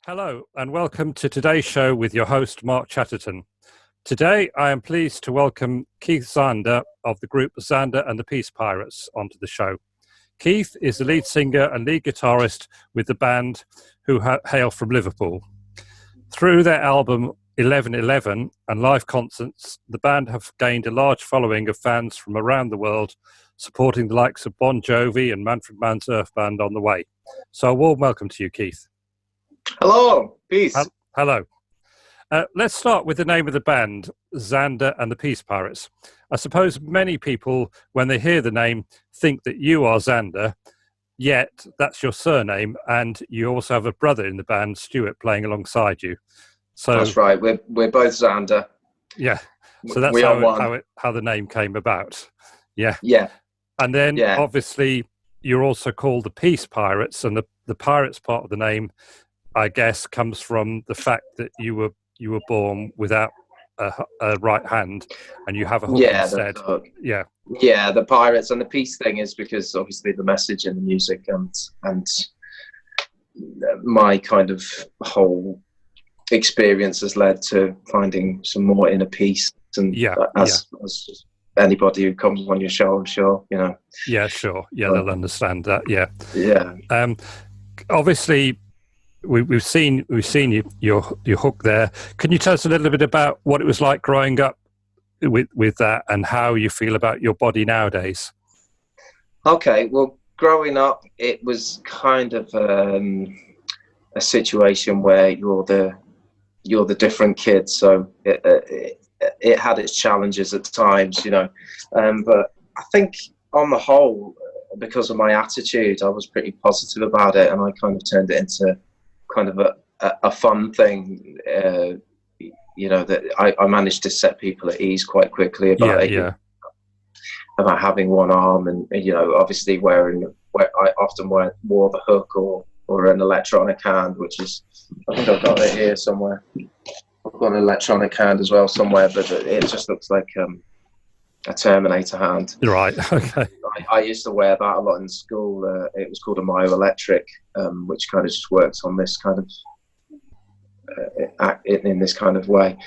Hello and welcome to today's show with your host Mark Chatterton. Today I am pleased to welcome Keith Xander of the group Xander and the Peace Pirates onto the show. Keith is the lead singer and lead guitarist with the band who hail from Liverpool. Through their album 1111 and live concerts, the band have gained a large following of fans from around the world, supporting the likes of Jovi and Mannfred Mann's Earthband on the way. So a warm welcome to you, Keith. Hello, peace. Hello. Let's start with the name of the band, Xander and the Peace Pirates. I suppose many people, when they hear the name, think that you are Xander, yet that's your surname, and you also have a brother in the band, Stuart, playing alongside you. So that's right. We're both Xander. Yeah. So that's how the name came about. Yeah. Yeah. And then obviously you're also called the Peace Pirates, and the pirates part of the name, I guess, comes from the fact that you were born without a right hand, and you have a hook instead. Yeah, the pirates and the peace thing is because obviously the message in the music and my kind of whole experience has led to finding some more inner peace. And as anybody who comes on your show, I'm sure, you know. Yeah, sure. Yeah, they'll understand that. Yeah. Yeah. Obviously, we've seen your hook there. Can you tell us a little bit about what it was like growing up with that, and how you feel about your body nowadays? Okay, well, growing up, it was kind of a situation where you're the different kid, so it had its challenges at times, you know. But I think on the whole, because of my attitude, I was pretty positive about it, and I kind of turned it into kind of a fun thing, you know, that I managed to set people at ease quite quickly about about having one arm, and you know, obviously where I often wore the hook or an electronic hand, which is, I think I've got it here somewhere. I've got an electronic hand as well somewhere, but it just looks like a Terminator hand. Right. Okay. I used to wear that a lot in school. It was called a myoelectric, which kind of just works on this kind of in this kind of way.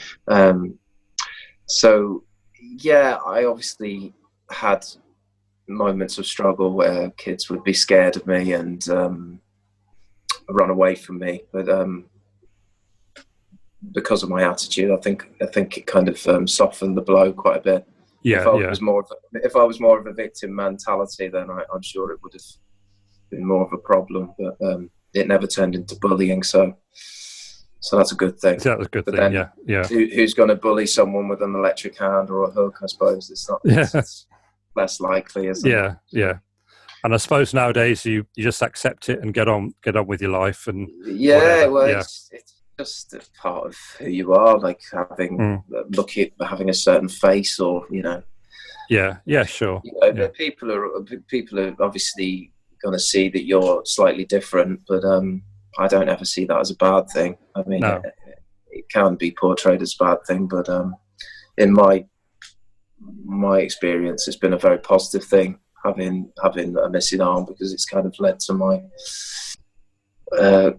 So yeah, I obviously had moments of struggle where kids would be scared of me and run away from me, but because of my attitude, I think it kind of softened the blow quite a bit. If I was more of a victim mentality, then I'm sure it would have been more of a problem. But it never turned into bullying, so that's a good thing. That was a good thing. Yeah. Who's going to bully someone with an electric hand or a hook? I suppose it's not. It's less likely, isn't it? Yeah. And I suppose nowadays you just accept it and get on with your life and it's just a part of who you are, like having having a certain face, or you know. Yeah, sure. You know, people are obviously going to see that you're slightly different, but I don't ever see that as a bad thing. I mean, it can be portrayed as a bad thing, but in my experience, it's been a very positive thing having a missing arm, because it's kind of led to my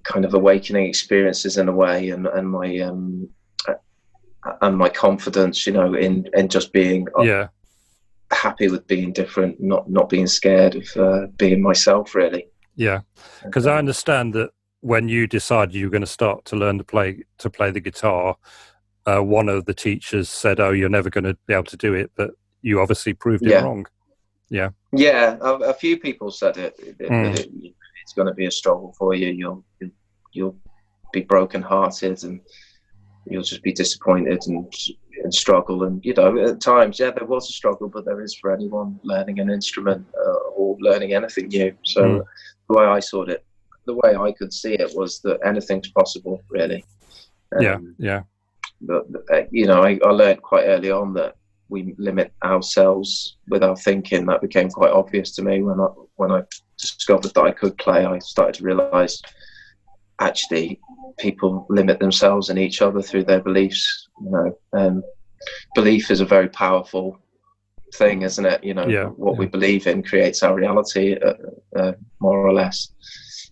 kind of awakening experiences in a way, and my confidence, you know, in just being happy with being different, not being scared of being myself, really. Yeah, because I understand that when you decided you were going to start to learn to play the guitar, one of the teachers said, "Oh, you're never going to be able to do it," but you obviously proved it wrong. Yeah, a few people said it. It's going to be a struggle for you. You'll be broken-hearted, and you'll just be disappointed and struggle. And you know, at times, there was a struggle, but there is for anyone learning an instrument or learning anything new. So the way I saw it, the way I could see it, was that anything's possible, really. But you know, I learned quite early on that we limit ourselves with our thinking. That became quite obvious to me when I discovered that I could play. I started to realise actually people limit themselves and each other through their beliefs. You know, belief is a very powerful thing, isn't it? You know, what we believe in creates our reality, more or less.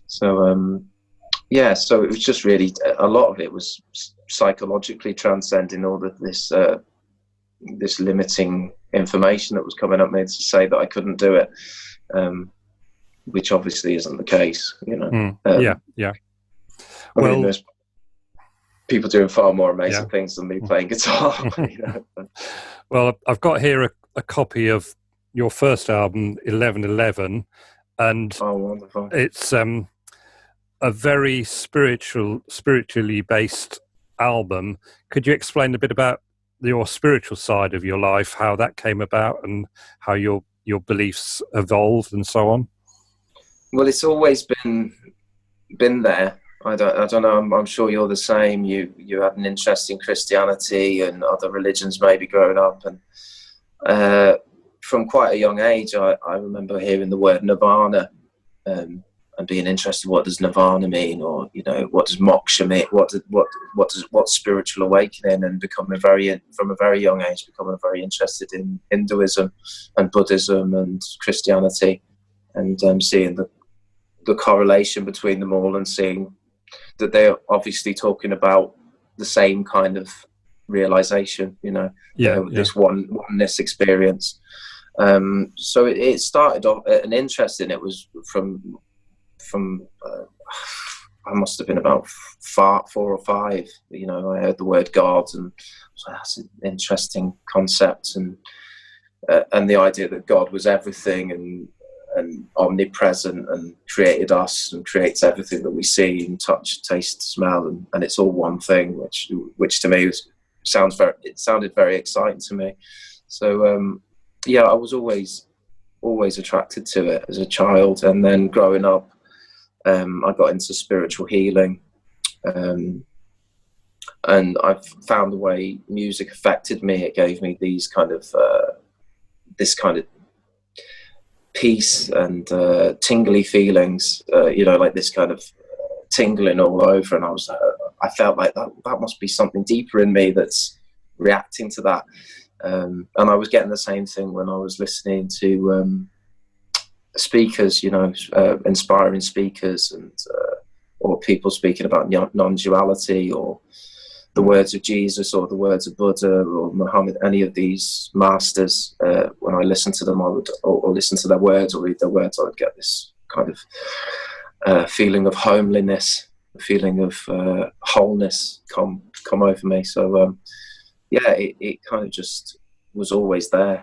So yeah, so it was just really, a lot of it was psychologically transcending all of this limiting information that was coming at me to say that I couldn't do it, which obviously isn't the case, you know. Yeah. I Well, mean, there's people doing far more amazing things than me playing guitar. You know? Well, I've got here a copy of your first album, 1111, and Oh, wonderful! it's a very spiritually based album. Could you explain a bit about your spiritual side of your life, how that came about, and how your beliefs evolved, and so on? Well, it's always been there. I don't know. I'm sure you're the same. You had an interest in Christianity and other religions maybe growing up, and from quite a young age, I remember hearing the word nirvana, and being interested. What does nirvana mean, or you know, what does moksha mean? What's spiritual awakening? And from a very young age, becoming very interested in Hinduism and Buddhism and Christianity, and seeing the correlation between them all, and seeing that they're obviously talking about the same kind of realization, you know, this oneness experience. So it started off, an interest in it was from I must have been about 4 or 5. You know, I heard the word God, and so that's an interesting concept, and the idea that God was everything and omnipresent and created us and creates everything that we see and touch, taste, smell, and it's all one thing, which to me sounded very exciting to me. So yeah, I was always attracted to it as a child, and then growing up, I got into spiritual healing, and I've found the way music affected me. It gave me this kind of peace and tingly feelings, you know, like this kind of tingling all over, and I felt like that must be something deeper in me that's reacting to that, and I was getting the same thing when I was listening to speakers, you know, inspiring speakers, and or people speaking about non-duality, or the words of Jesus, or the words of Buddha, or Muhammad, any of these masters. When I listened to them, I would or listen to their words or read their words, I would get this kind of feeling of homeliness, a feeling of wholeness come over me. So yeah, it kind of just was always there.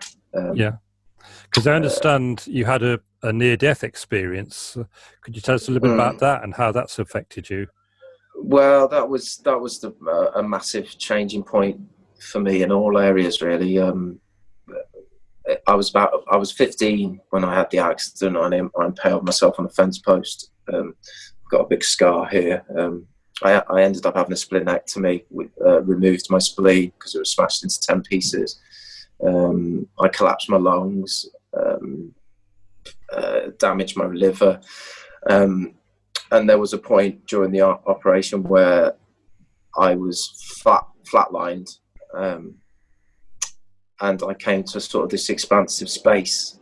Yeah, because I understand you had a near-death experience. Could you tell us a little bit about that and how that's affected you? Well, that was a massive changing point for me in all areas, really. I was 15 when I had the accident. I impaled myself on a fence post. Got a big scar here. I ended up having a splenectomy, removed my spleen because it was smashed into 10 pieces. I collapsed my lungs, damaged my liver. And there was a point during the operation where I was flatlined, and I came to sort of this expansive space.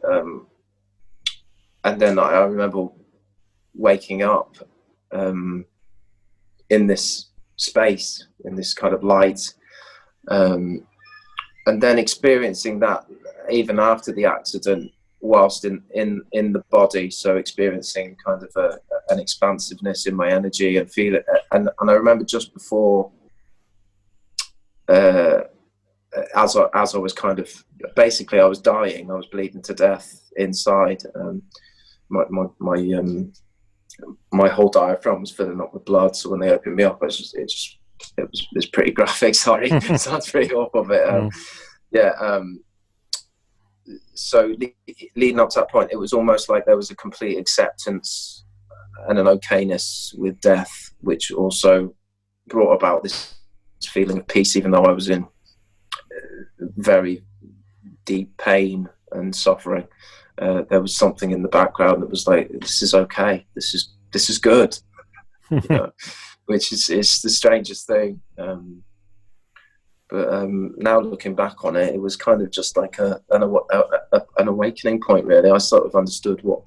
And then I remember waking up in this space, in this kind of light, and then experiencing that even after the accident, whilst in the body, so experiencing kind of an expansiveness in my energy and feel it. And I remember just before, as I was kind of, basically I was dying, I was bleeding to death inside. My whole diaphragm was filling up with blood. So when they opened me up, it was pretty graphic. Sorry, sounds pretty awful, but yeah. So leading up to that point, it was almost like there was a complete acceptance and an okayness with death, which also brought about this feeling of peace, even though I was in very deep pain and suffering. There was something in the background that was like, this is okay, this is good, you know, which is the strangest thing. But now looking back on it, it was kind of just like an awakening point, really. I sort of understood what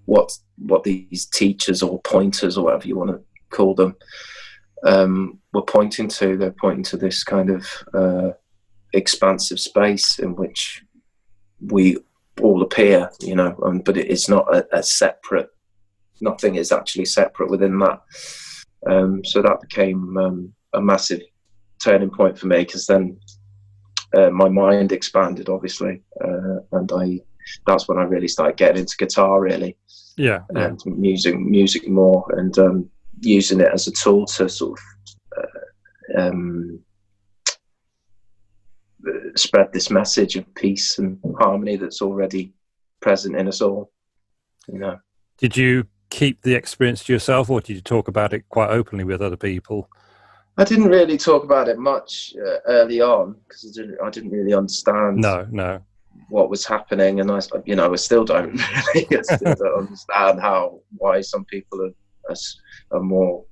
what these teachers or pointers or whatever you want to call them were pointing to. They're pointing to this kind of expansive space in which we all appear, you know, but it's not a separate. Nothing is actually separate within that. So that became a massive turning point for me, because then my mind expanded, obviously, and that's when I really started getting into guitar, really. Yeah. And music more, and using it as a tool to sort of spread this message of peace and harmony that's already present in us all, you know. Did you keep the experience to yourself, or did you talk about it quite openly with other people? I didn't really talk about it much early on, because I didn't really understand what was happening, and I still don't really. I still don't understand why some people are more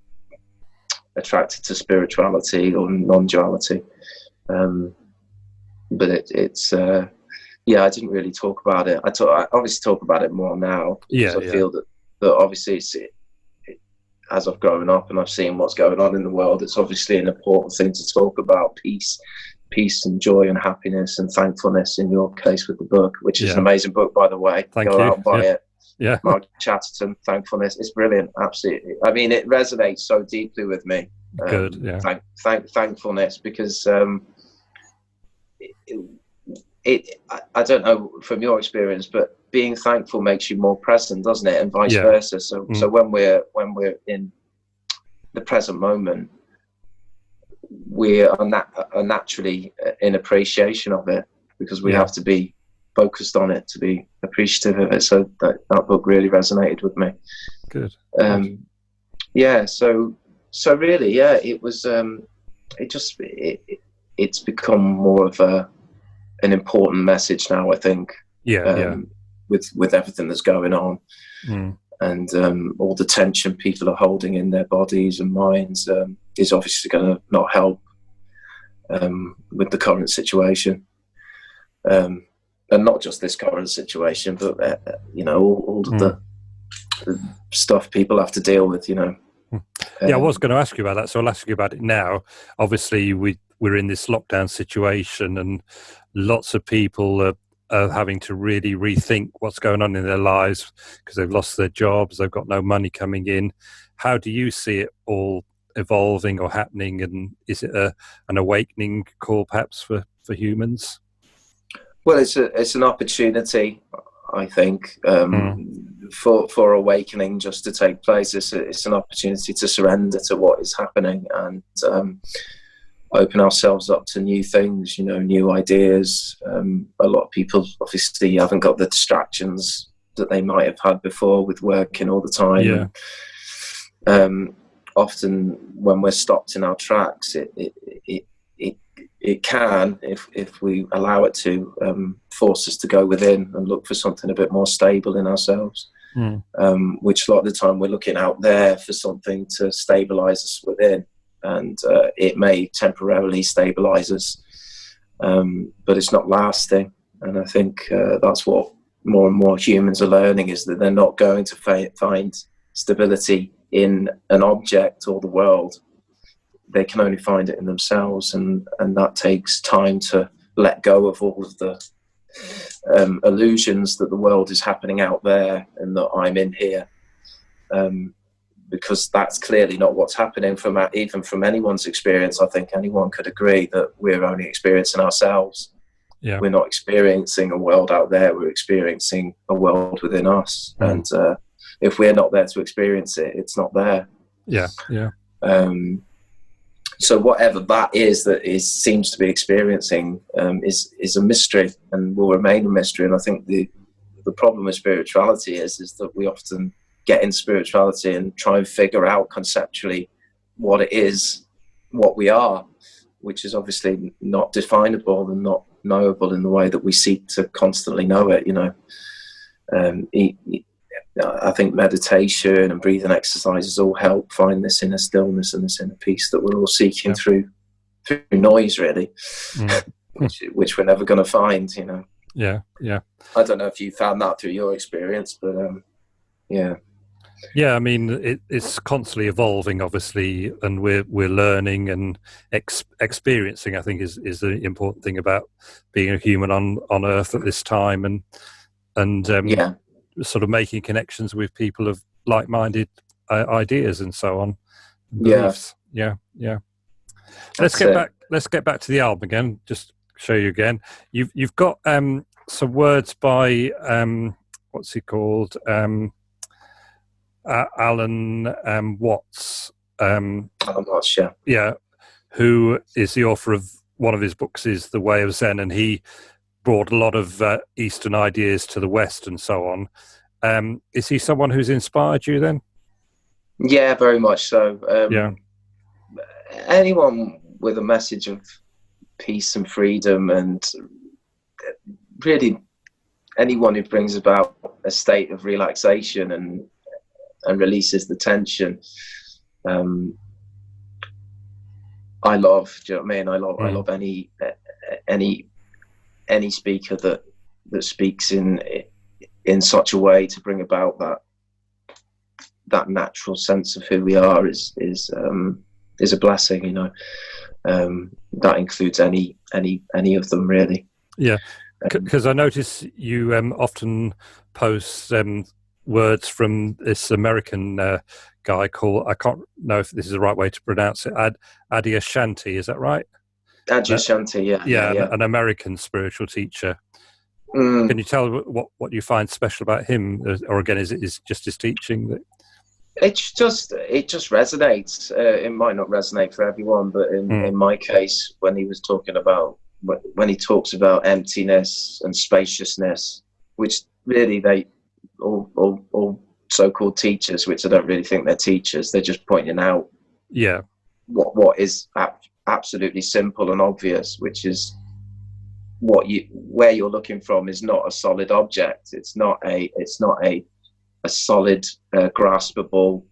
attracted to spirituality or non-duality. But it's I didn't really talk about it. I obviously talk about it more now, because I feel that obviously as I've grown up and I've seen what's going on in the world, it's obviously an important thing to talk about: peace and joy and happiness and thankfulness, in your case with the book, which is an amazing book, by the way. Go out and buy it. Yeah. Mark Chatterton, Thankfulness. It's brilliant, absolutely. I mean, it resonates so deeply with me. Good, yeah. Thankfulness, because I don't know from your experience, but being thankful makes you more present, doesn't it? And vice versa. So when we're in the present moment, we are naturally in appreciation of it, because we have to be focused on it to be appreciative of it. So that book really resonated with me. Good. So really, it was it's become more of an important message now, I think. With everything that's going on, and all the tension people are holding in their bodies and minds is obviously going to not help with the current situation, and not just this current situation, but all of the stuff people have to deal with, you know. I was going to ask you about that, so I'll ask you about it now. Obviously, we're in this lockdown situation, and lots of people are having to really rethink what's going on in their lives, because they've lost their jobs, they've got no money coming in. How do you see it all evolving or happening, and is it an awakening call perhaps for humans? Well, it's an opportunity, I think, for awakening just to take place. It's an opportunity to surrender to what is happening and open ourselves up to new things, new ideas. A lot of people obviously haven't got the distractions that they might have had before with working all the time. Often when we're stopped in our tracks, it can, if we allow it to, force us to go within and look for something a bit more stable in ourselves. Which a lot of the time we're looking out there for something to stabilize us within, and it may temporarily stabilize us, but it's not lasting. And I think that's what more and more humans are learning, is that they're not going to find stability in an object or the world. They can only find it in themselves, and that takes time to let go of all of the illusions that the world is happening out there and that I'm in here, because that's clearly not what's happening even from anyone's experience. I think anyone could agree that we're only experiencing ourselves. We're not experiencing a world out there, we're experiencing a world within us. And if we're not there to experience it, it's not there. So whatever that is seems to be experiencing is a mystery, and will remain a mystery. And I think the problem with spirituality is that we often get in spirituality and try and figure out conceptually what it is, what we are, which is obviously not definable and not knowable in the way that we seek to constantly know it. I think meditation and breathing exercises all help find this inner stillness and this inner peace that we're all seeking through noise, really, which we're never going to find, I don't know if you found that through your experience, but Yeah, I mean, it's constantly evolving, obviously, and we're learning and experiencing. I think is the important thing about being a human on Earth at this time, and sort of making connections with people of like-minded ideas and so on, and beliefs. Yeah. Let's get back to the album again. Just show you again. You've got some words by what's he called? Alan Watts. Alan Watts, yeah. Yeah, who is the author of one of his books is The Way of Zen, and he brought a lot of Eastern ideas to the West and so on. Is he someone who's inspired you then? Yeah, very much so. Anyone with a message of peace and freedom, and really anyone who brings about a state of relaxation and releases the tension, I love. Do you know what I mean? I love any speaker that speaks in such a way to bring about that natural sense of who we are is a blessing, you know. That includes any of them, really. Yeah, because I notice you often post words from this American guy called, I can't know if this is the right way to pronounce it, Adi Ashanti, is that right? Adi Ashanti, yeah. An American spiritual teacher. Can you tell what you find special about him, or again, is it just his teaching that? It just resonates. It might not resonate for everyone, but in my case, when he talks about emptiness and spaciousness, which really they all so-called teachers, which I don't really think they're teachers, they're just pointing out what is absolutely simple and obvious, which is where you're looking from is not a solid object. It's not a solid, graspable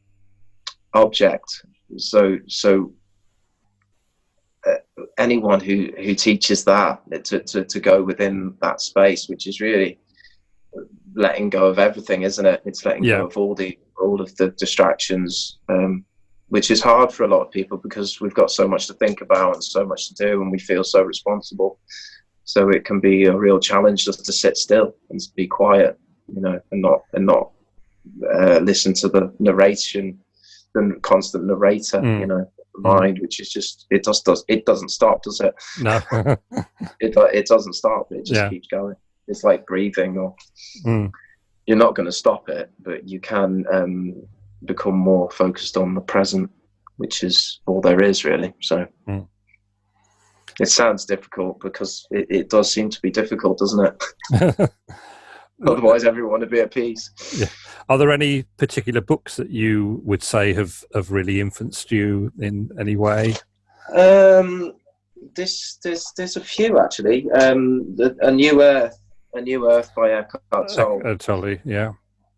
object. So anyone who teaches that to go within that space, which is really letting go of everything, isn't it? It's letting go of all of the distractions, which is hard for a lot of people because we've got so much to think about and so much to do, and we feel so responsible. So it can be a real challenge just to sit still and be quiet, you know, and not listen to the narration, the constant narrator, you know, mind, which is just it doesn't stop, does it? No. it doesn't stop. It just keeps going. It's like breathing, or you're not going to stop it, but you can become more focused on the present, which is all there is, really. So it sounds difficult because it does seem to be difficult, doesn't it? Otherwise, everyone would be at peace. Yeah. Are there any particular books that you would say have really influenced you in any way? There's a few, actually. A New Earth by Eckhart Tolle. Tolle, yeah.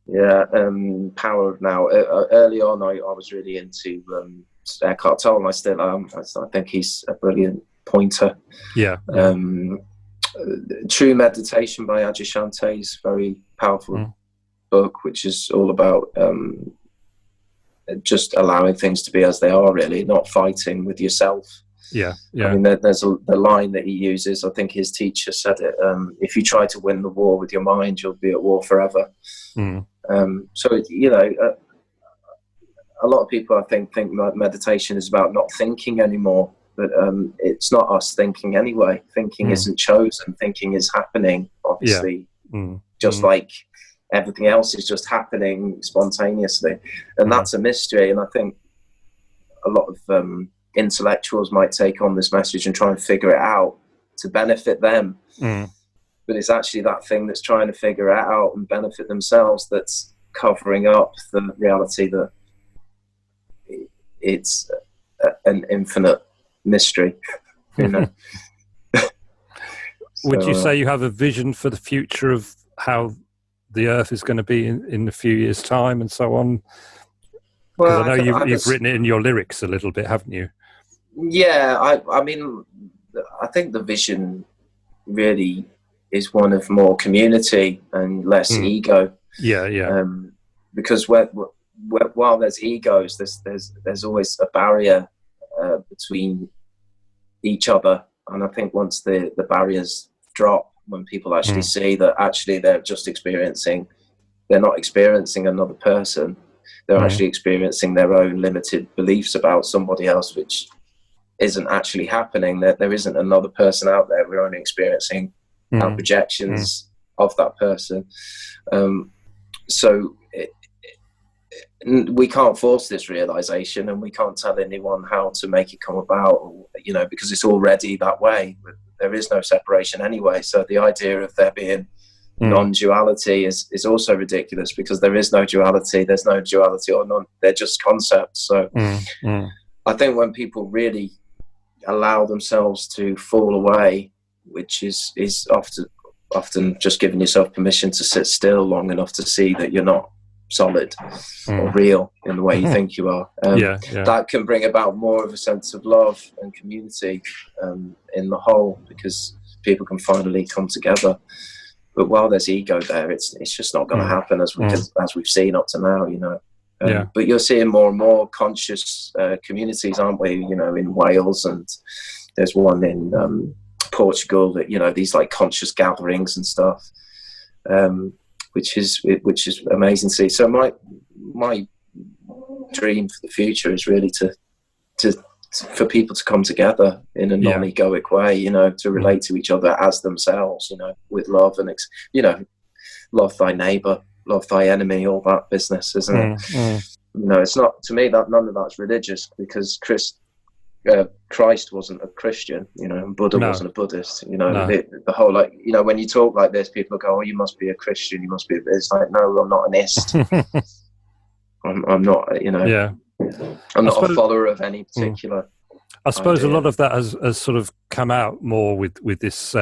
Yeah, Power of Now. Early on, I was really into Eckhart Tolle, and I still am. I think he's a brilliant pointer. Yeah. True Meditation by Adi Ashanti is a very powerful book, which is all about just allowing things to be as they are, really, not fighting with yourself. Yeah. I mean, there's the line that he uses. I think his teacher said it. If you try to win the war with your mind, you'll be at war forever. So, you know, a lot of people, I think meditation is about not thinking anymore. But it's not us thinking anyway. Thinking isn't chosen. Thinking is happening, obviously, just like everything else is just happening spontaneously. And that's a mystery. And I think a lot of intellectuals might take on this message and try and figure it out to benefit them. But it's actually that thing that's trying to figure it out and benefit themselves that's covering up the reality that it's an infinite mystery, you know. Would you say you have a vision for the future of how the Earth is going to be in a few years' time and so on? Well, I know you've written it in your lyrics a little bit, haven't you? Yeah, I mean, I think the vision really is one of more community and less ego. Yeah. because while there's egos, there's always a barrier between each other. And I think once the barriers drop, when people actually see that actually they're not experiencing another person, they're actually experiencing their own limited beliefs about somebody else, which isn't actually happening. That there isn't another person out there. We're only experiencing our projections of that person. So we can't force this realization, and we can't tell anyone how to make it come about, you know, because it's already that way. There is no separation anyway. So the idea of there being non-duality is also ridiculous, because there is no duality. There's no duality or none. They're just concepts. So I think when people really allow themselves to fall away, which is often just giving yourself permission to sit still long enough to see that you're not solid or real in the way you think you are, that can bring about more of a sense of love and community in the whole, because people can finally come together. But while there's ego there, it's just not going to happen, as we've seen up to now, you know. But you're seeing more and more conscious communities, aren't we? You know, in Wales, and there's one in Portugal, that, you know, these like conscious gatherings and stuff, which is amazing to see. So my dream for the future is really for people to come together in a non-egoic way, you know, to relate to each other as themselves, you know, with love and you know, love thy neighbor, love thy enemy, all that business, isn't it? You know, it's not, to me, that none of that's religious, because Christ wasn't a Christian, you know, and Buddha wasn't a Buddhist, you know. The whole, like, you know, when you talk like this, people go, oh, you must be a Christian, you must be it's like, no, I'm not an ist. I'm not, you know, I'm not a follower of any particular I suppose idea. A lot of that has sort of come out more with this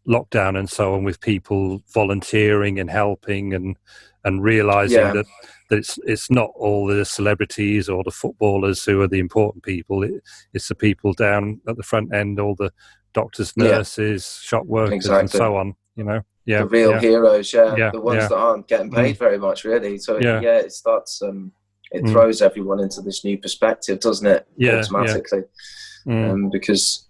lockdown and so on, with people volunteering and helping and realizing that it's not all the celebrities or the footballers who are the important people. It's the people down at the front end, all the doctors, nurses, shop workers, and so on, you know. The real heroes, the ones that aren't getting paid very much, really. So it starts it throws everyone into this new perspective, doesn't it? Automatically. Because,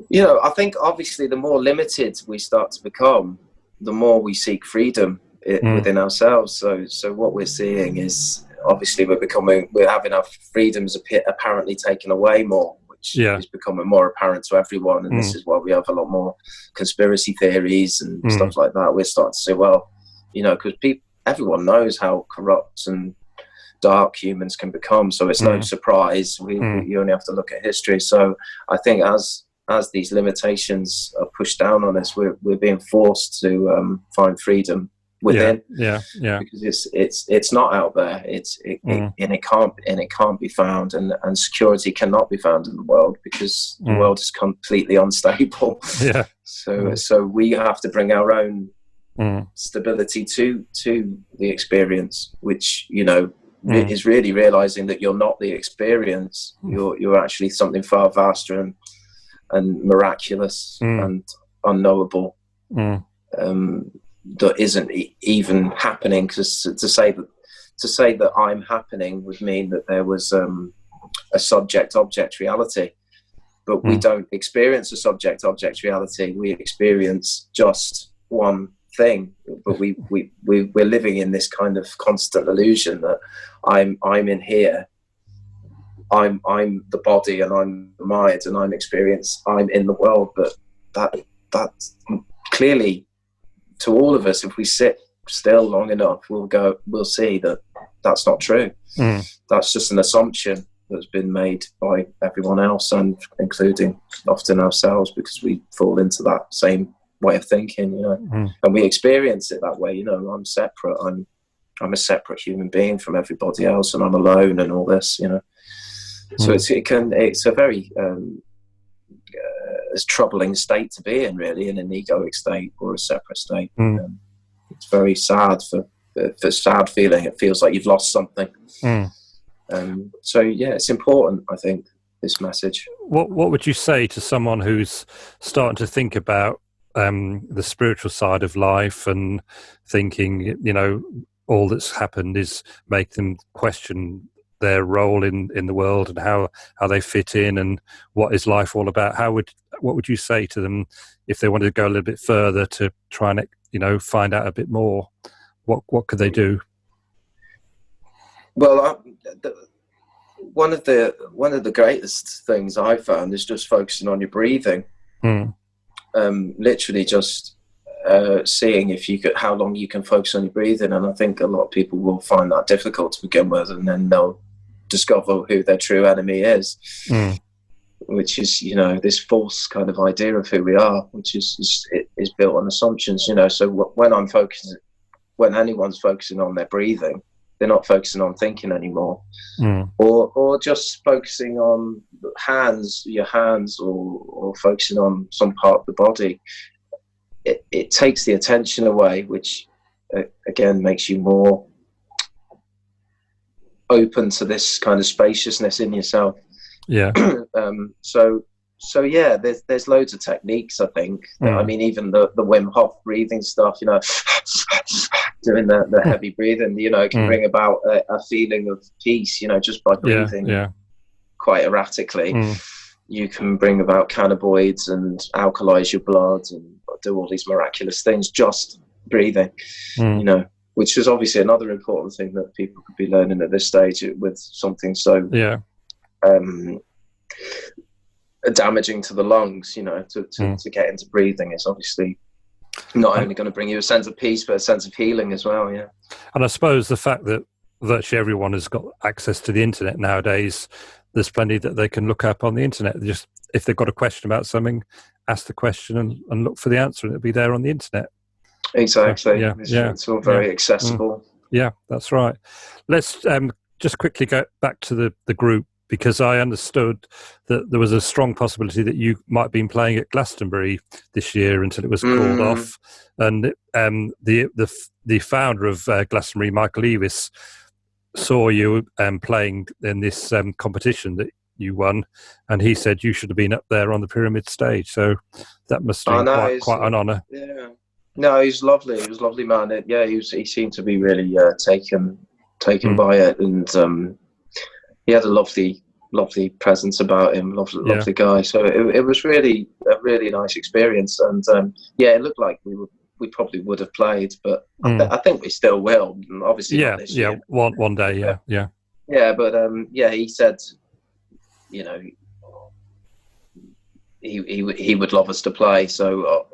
you know, I think obviously the more limited we start to become, the more we seek freedom within ourselves. So what we're seeing is, obviously we're having our freedoms apparently taken away more, which is becoming more apparent to everyone. And this is why we have a lot more conspiracy theories and stuff like that. We're starting to say, well, you know, because everyone knows how corrupt and dark humans can become, so it's no surprise. You only have to look at history. So I think as these limitations are pushed down on us, we're being forced to find freedom within. Because it's not out there. And it can't be found, and security cannot be found in the world, because the world is completely unstable. So we have to bring our own stability to the experience, which, you know, is really realizing that you're not the experience. You're actually something far vaster and miraculous and unknowable, that isn't even happening. Because to say that I'm happening would mean that there was a subject-object reality, but we don't experience a subject-object reality. We experience just one thing, but we're living in this kind of constant illusion that I'm in here, I'm the body, and I'm the mind, and I'm in the world. But that's clearly, to all of us, if we sit still long enough, we'll see that that's not true. That's just an assumption that's been made by everyone else, and including often ourselves, because we fall into that same way of thinking, you know. And we experience it that way, you know. I'm separate. I'm a separate human being from everybody else, and I'm alone, and all this, you know. So it's a very troubling state to be in, really, in an egoic state or a separate state. It's very sad for sad feeling. It feels like you've lost something. So it's important, I think, this message. What would you say to someone who's starting to think about the spiritual side of life, and thinking, you know, all that's happened is make them question their role in the world and how they fit in and what is life all about. What would you say to them if they wanted to go a little bit further to try and, you know, find out a bit more? What could they do? Well, one of the greatest things I found is just focusing on your breathing. Literally just seeing how long you can focus on your breathing, and I think a lot of people will find that difficult to begin with, and then they'll discover who their true enemy is, which is, you know, this false kind of idea of who we are, which is built on assumptions, you know. So when anyone's focusing on their breathing, they're not focusing on thinking anymore, or just focusing on your hands, or focusing on some part of the body. It takes the attention away, which again makes you more open to this kind of spaciousness in yourself. Yeah. So yeah, there's loads of techniques, I think. I mean, even the Wim Hof breathing stuff, you know, doing the heavy breathing, you know, it can bring about a feeling of peace, you know, just by breathing quite erratically. You can bring about cannabinoids and alkalize your blood and do all these miraculous things just breathing, you know, which is obviously another important thing that people could be learning at this stage with something so damaging to the lungs, you know, to get into breathing is obviously not only going to bring you a sense of peace, but a sense of healing as well. Yeah. And I suppose the fact that virtually everyone has got access to the internet nowadays, there's plenty that they can look up on the internet. Just if they've got a question about something, ask the question and look for the answer, and it'll be there on the internet. Exactly. It's all very accessible. Yeah, that's right. Let's just quickly go back to the group, because I understood that there was a strong possibility that you might have been playing at Glastonbury this year until it was called off. And the founder of Glastonbury, Michael Eavis, saw you playing in this competition that you won, and he said you should have been up there on the pyramid stage. So that must have been quite an honour. Yeah. No, he's lovely. He was a lovely man. He seemed to be really taken by it, and he had a lovely presence about him. Lovely guy. So it was really a really nice experience, and it looked like we probably would have played, but I think we still will. Obviously, not this year. One day, yeah. But he said, you know, he would love us to play. So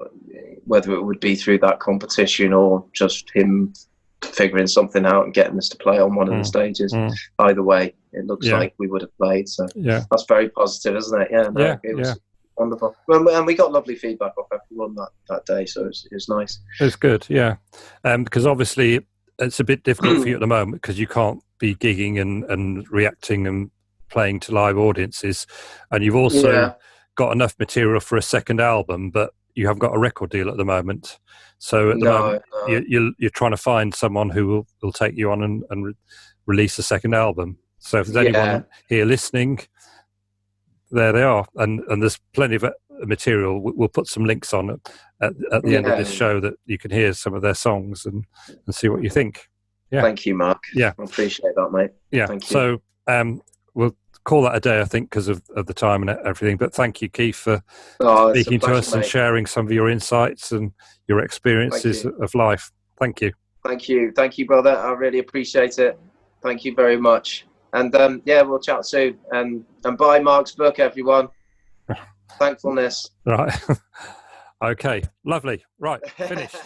whether it would be through that competition or just him figuring something out and getting us to play on one of the stages, either way, it looks like we would have played. So that's very positive, isn't it? It was wonderful, and we got lovely feedback off everyone that day, so it was nice. It was good, because obviously it's a bit difficult for you at the moment because you can't be gigging and reacting and playing to live audiences, and you've also got enough material for a second album, but you haven't got a record deal at the moment. So at the moment, you're trying to find someone who will take you on and release a second album. So if there's anyone here listening, there they are, and there's plenty of material. We'll put some links on it at the end of this show that you can hear some of their songs and see what you think. Yeah. Thank you, Mark. Yeah, I appreciate that, mate. Yeah. Thank you. So we'll call that a day, I think, because of the time and everything. But thank you, Keith, for speaking to us and sharing some of your insights and your experiences of life. Thank you. Thank you, brother. I really appreciate it. Thank you very much. And we'll chat soon. And buy Mark's book, everyone. Thankfulness. Right. Okay. Lovely. Right. Finished.